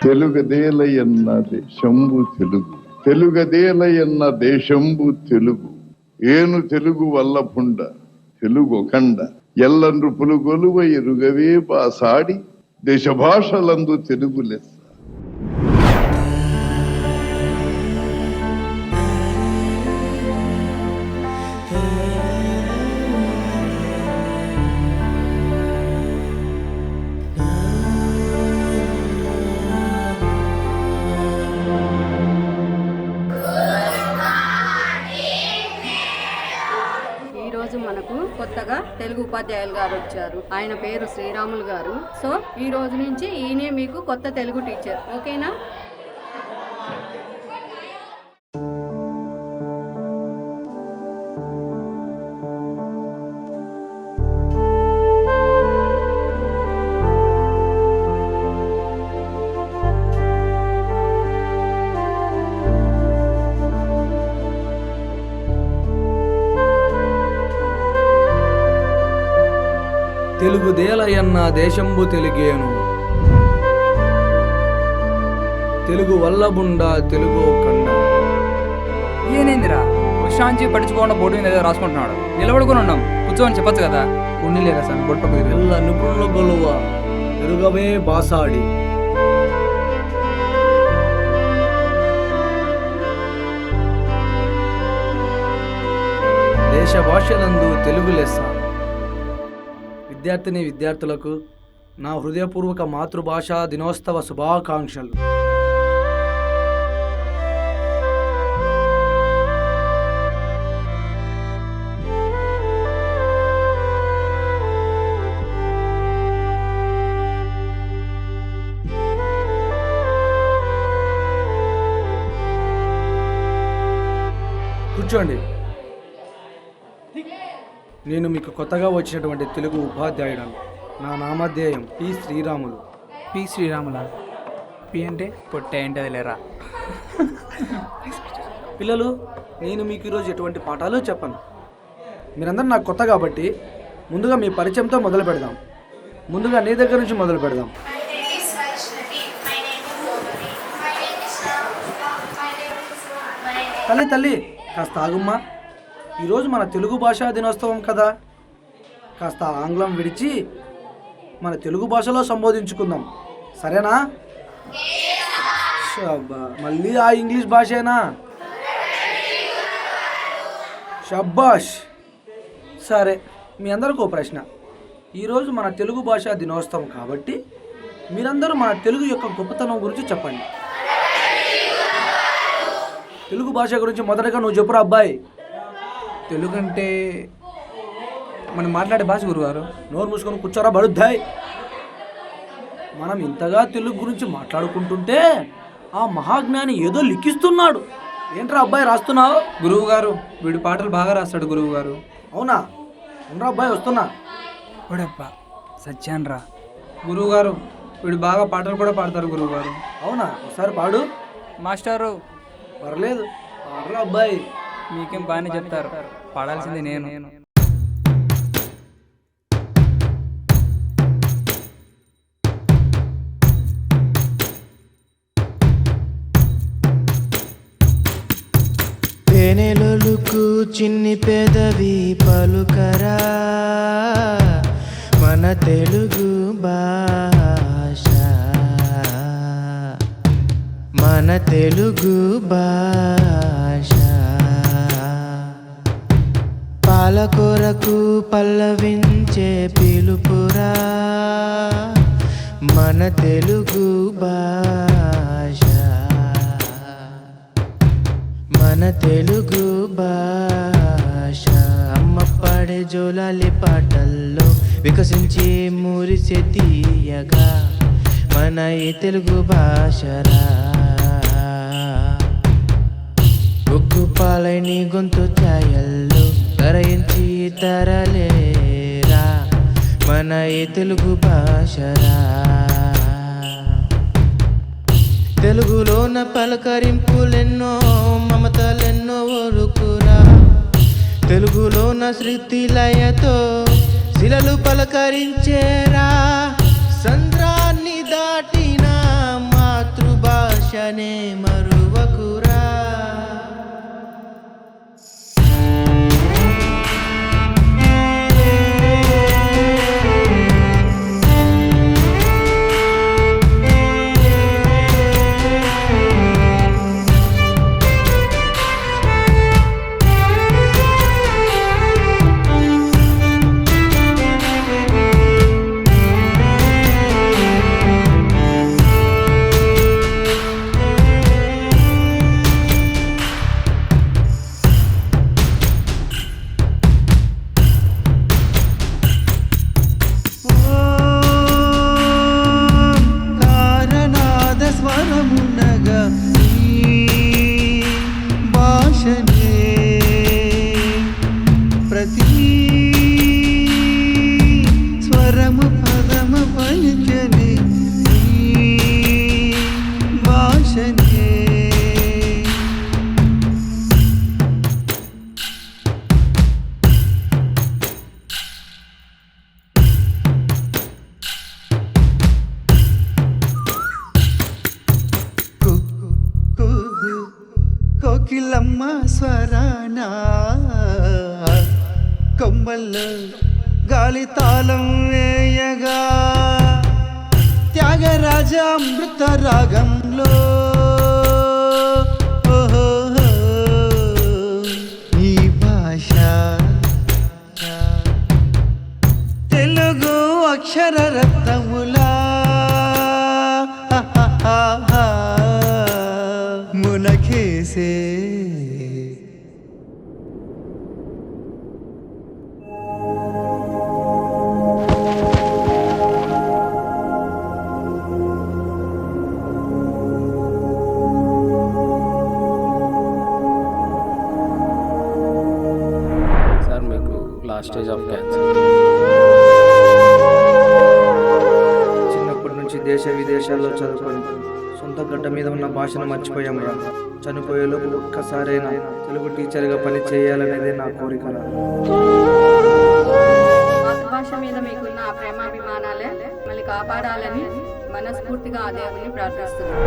తెలుగదేలయన్న దేశంబు తెలుగు, తెలుగదేలయన్న దేశంబు తెలుగు. ఏను తెలుగు వల్లపుండ తెలుగొకండ, ఎల్ల నృపులు గొలువ ఎరుగవే బాసాడి, దేశ భాషలందు తెలుగు లెస్స. మనకు కొత్తగా తెలుగు ఉపాధ్యాయులు గారు వచ్చారు. ఆయన పేరు శ్రీరాములు గారు. సో ఈ రోజు నుంచి ఈయనే మీకు కొత్త తెలుగు టీచర్. ఓకేనా? తెలుగుదేలయన్న దేశంబు తెలుగేను, తెలుగు వల్లబుండ తెలుగు కండ. ఏనేందిరా విశ్రాంతి పట్టించుకోకుండా బోర్డు మీద ఏదో రాసుకుంటున్నాడు. నిలబడుకుని ఉన్నాం, కూర్చోని చెప్పచ్చు కదా. ఉండి లేదా సార్ బోర్డు పక్కన ఎల్ల నిపుణుల గొలువ ఎరుగవే బాసాడి. దేశ భాషలందు తెలుగు లెస్స. విద్యార్థిని విద్యార్థులకు నా హృదయపూర్వక మాతృభాషా దినోత్సవ శుభాకాంక్షలు. కూర్చోండి. నేను మీకు కొత్తగా వచ్చినటువంటి తెలుగు ఉపాధ్యాయుడను. నా నామధేయం పి శ్రీరాములు. పి శ్రీరాముల? పి అంటే పొట్టే అంటే అది లేరా? పిల్లలు, నేను మీకు ఈరోజు ఎటువంటి పాఠాలు చెప్పను. మీరందరూ నాకు కొత్త కాబట్టి ముందుగా మీ పరిచయంతో మొదలు పెడదాం. ముందుగా నీ దగ్గర నుంచి మొదలు పెడదాం. తల్లి కాస్త ఆగుమ్మా. ఈరోజు మన తెలుగు భాషా దినోత్సవం కదా, కాస్త ఆంగ్లం విడిచి మన తెలుగు భాషలో సంబోధించుకుందాం, సరేనా? మళ్ళీ ఆ ఇంగ్లీష్ భాషేనా? షబ్బాష్. సరే, మీ అందరికీ ఓ ప్రశ్న. ఈరోజు మన తెలుగు భాషా దినోత్సవం కాబట్టి మీరందరూ మన తెలుగు యొక్క గొప్పతనం గురించి చెప్పండి. తెలుగు భాష గురించి మొదటగా నువ్వు చెప్పురా అబ్బాయి. తెలుగు అంటే మనం మాట్లాడే భాష గురుగారు. నోరు మూసుకొని కూర్చోరా బడుద్దాయ్. మనం ఇంతగా తెలుగు గురించి మాట్లాడుకుంటుంటే ఆ మహాజ్ఞాని ఏదో లిఖిస్తున్నాడు. ఏంట్రా అబ్బాయి రాస్తున్నావు? గురువు గారు, వీడు పాటలు బాగా రాస్తాడు గురువు గారు. అవునా? ఉండరా అబ్బాయి, వస్తున్నా. ఓడప్పా సత్యాన్ రా. గురువు గారు, వీడు బాగా పాటలు కూడా పాడతారు గురువు గారు. అవునా? ఒకసారి పాడు. మాస్టారు. పర్లేదు, పాడరా అబ్బాయి. మీకేం బాగానే చెప్తారు, పాడాల్సింది నేను. తేనెలొలుకు చిన్ని పెదవి పలుకరా, మన తెలుగు భాష, మన తెలుగు భాష. పాలకొరకు పల్లవించే పిలుపురా, మన తెలుగు భాష, మన తెలుగు భాష. అమ్మ పాడే జోలాలి పాటల్లో వికసించి మురిసే తీయగా మన ఈ తెలుగు భాషరా. ఒగ్గు పాలై నీ గొంతు ఛాయల్లో కరయించి తరలేరా మన ఈ తెలుగు భాషరా. తెలుగులోన పలకరింపులెన్నో మమతలెన్నో ఒరుకురా, తెలుగులోన శృతి లయతో శిలలు పలకరించేరా. సంద్రాన్ని దాటిన మాతృ భాషనే మరువకురా. స్వరమునగా ఈ భాషనే ప్రతి స్వరము పదము పలిచని ఈ భాషనే. కోకిలమ్మ స్వరానా కొమ్మల్లో గాలి తాళం వేయగా త్యాగరాజ అమృత రాగంలో ఈ భాష తెలుగు అక్షర రత్నములా మునకేసే. సార్ మీకు లాస్ట్ స్టేజ్ ఆఫ్ క్యాన్సర్. చిన్నప్పటి నుంచి దేశ విదేశాల్లో చదువుకొని సొంత గడ్డ మీద ఉన్న భాషను మర్చిపోయాం రా. చనిపోయేలోపు ఒక్కసారైనా తెలుగు టీచర్గా పని చేయాలనేదే నా కోరిక. మాతృభాష మీద మీకున్న ఆ ప్రేమాభిమానాలే మళ్ళీ కాపాడాలని మనస్ఫూర్తిగా ఆ దేవుని ప్రార్థిస్తున్నాను.